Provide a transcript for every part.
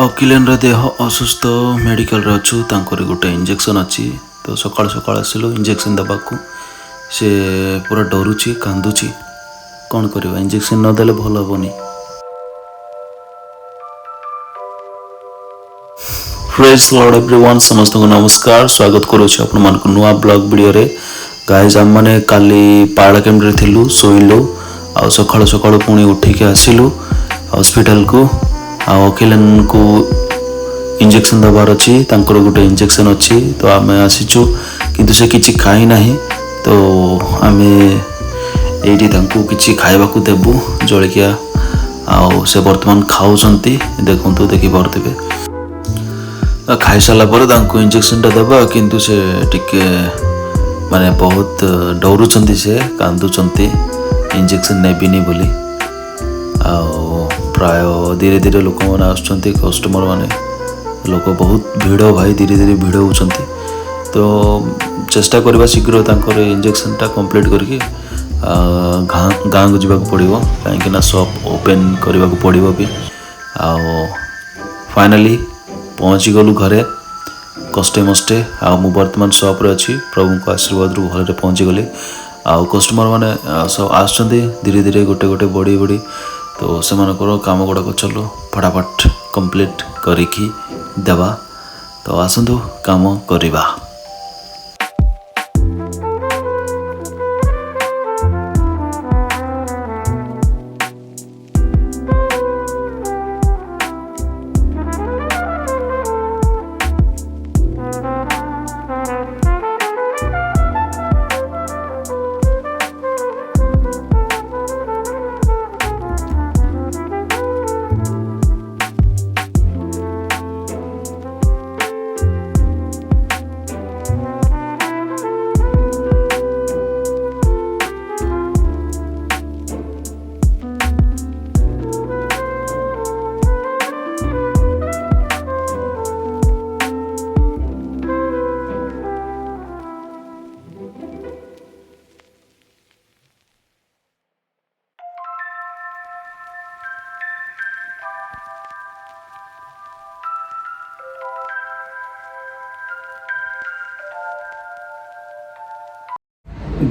अकिलेन देह असुस्थ मेडिकल अच्छु तांकर गोटे इंजेक्शन अच्छी तो सकाल सकाल आसिलु इंजेक्शन देवाक से पूरा डरुची कांदुची कौन करवा इंजेक्शन नदेले भल हेनी। प्रेज लॉर्ड एवरीवन समस्त को नमस्कार स्वागत करुच्ची आपण मान नुआ ब्लॉग वीडियो रे गाइस आम मैंने काली पाड़ा केन्द्र थिलु शोइलु आ सकाल सकाल पुणी उठिक आसिलु हॉस्पिटल को अखिलेन को इंजेक्शन दबार अच्छी गोटे इंजेक्शन अच्छी तो आम आसीचु किंतु से किसी खाई ना तो आम ये किसी खाइबा देबू जलिया से बर्तमान खाऊंट देखु देखी पारे खाई सारा इंजेक्शन टा दबा किंतु से टिके माने बहुत डरुंच से कांदुंट इंजेक्शन नेबिनी बोली प्राय धीरे धीरे लोक मैंने आसुँच कस्टमर माने लोक बहुत भिड़ भाई धीरे धीरे भिड़ होती तो चेष्टा करवा शीघ्र तांकर इंजेक्शन टा कंप्लीट करके गाँ को जावाक पड़ो कहीं शॉप ओपन करने को पड़ो भी फाइनाली पहुँची गलु घरे कष्टे मष्टे मु वर्तमान शॉप रे अच्छी प्रभु को आशीर्वाद रु घर पहुँची गली कस्टमर माने सब आसुँच धीरे धीरे गोटे गोटे बढ़ी बढ़ी तो से काम गुड़ाक चलो फटाफट कंप्लीट करिकी देवा तो आसतु काम करिबा।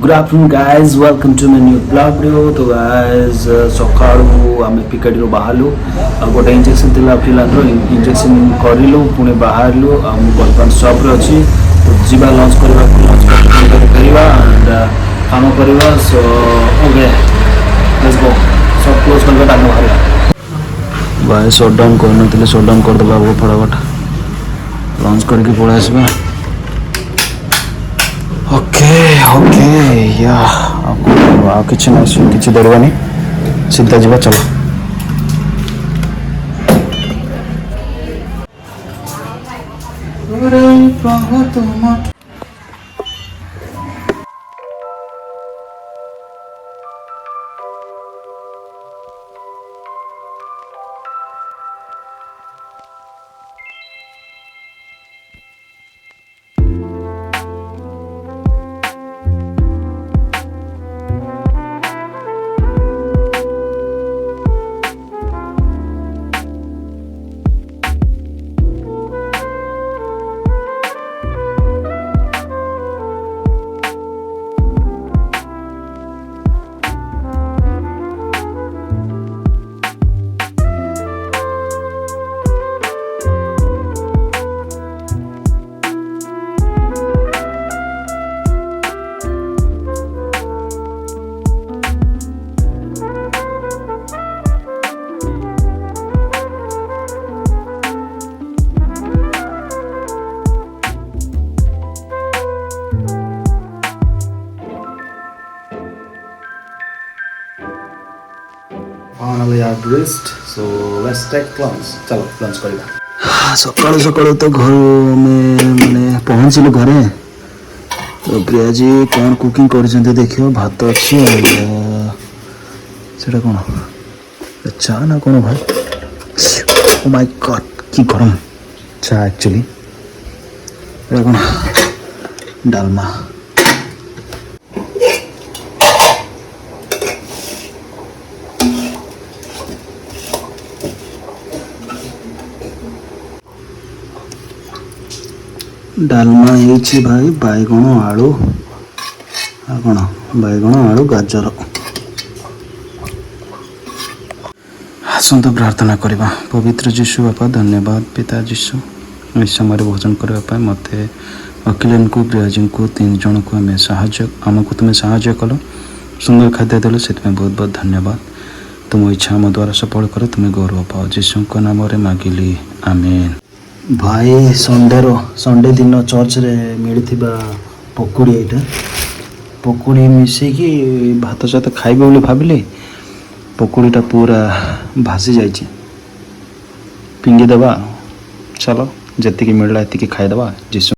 Good afternoon guys welcome to my new blog video तो गाइज सकाळू आम पिकाटी बाहरलु गोटे इंजेक्शन थी फिलहाल इंजेक्शन करूँ पुणे बाहरलु बर्तमान शॉप रे अच्छी तो जीवा लंच करवा एंड काम करवा सो ओके लेट्स गो सब क्लोज करके आगे बाहर भाई शटडाउन कर शटडाउन करदे फटाफट लंच करके पलि आसवा ओके ओके या किसी ना किसी डरवानी सीधा जीवा चलो finally are dressed so let's take lunch चलो लंच करवा सकाल सकाल तो घर में माने पहुँचलु घरे तो प्रिया जी कौन कुकिंग कर देखियो भात अच्छी सेटा कौन चा ना कौन भाई ओ माय गॉड की गरम चा एक्चुअली कौन डालमा डालमा ହେଇଛି भाई बैगण आलू आ कौन बैगण आलू गाजर आसंत प्रार्थना करवा। पवित्र जीशु बापा धन्यवाद पिता जीशु इस समय भोजन करने मत अखिलन को प्रियाजी को 3 जन को आमको तुम्हें साहाଯ୍य कल सुंदर खाद्य देल से बहुत बहुत धन्यवाद। तुम इच्छा आम द्वारा सफल कर तुम्हें गौरव पाओ जीशु नाम मागिली आमेन। भाई संडे दिन चर्च रे मिलता पकुड़ी यहाँ पकुड़ी मिसेकी भात सहित खाइबे बोली भाविली पकुड़ीटा पूरा भासी जाइए पिंगी देवा चलो जी मिलला ये खाईदेवा जीशु।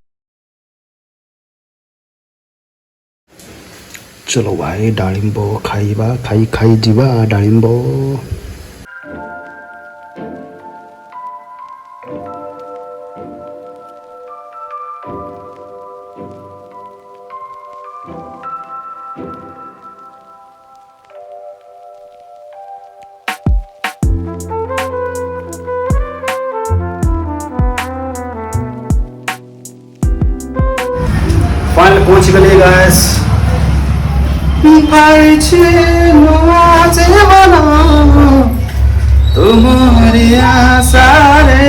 चलो भाई डालिंब खाइबा खाई खाई जीवा डालिंब फाइनल पहुंच गए गाइस। तुम्हारी आशा रे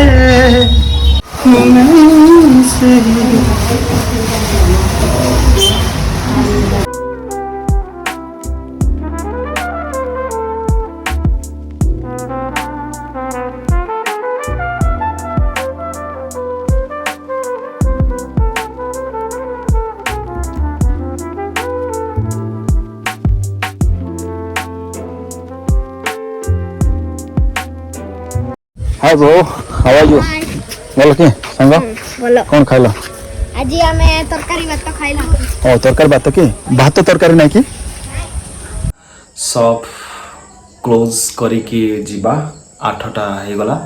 hi bro how are you बोलो के संग बोलो कौन खाइलो आज हमें तरकारी भात खाइला ओ तरकारी भात की भात तरकारी नहीं की सब क्लोज करिकी जीवा 8टा हे गला।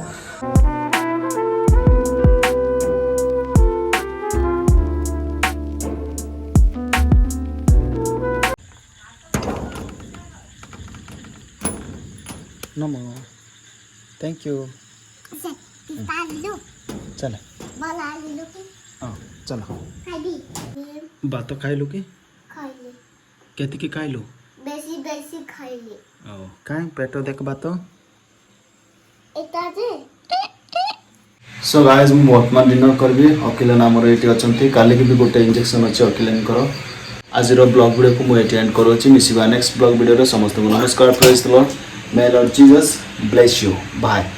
नमो थैंक यू चल हाँ चलो भात खाइलु कि केतिकी खाइलु बेसी बेसी खाइले ओ काई पेट देखबा तो एता जे सो गाइस मु वर्तमान डिनर करबी अखिलन हमर एटी अछंती काली के भी गोटे इंजेक्शन अछि अखिलन करो आज रो ब्लॉग वीडियो को मु एटी एंड करो छी मिसिबा नेक्स्ट ब्लॉग वीडियो रे समस्त को नमस्कार praise the Lord may Lord Jesus bless you bye.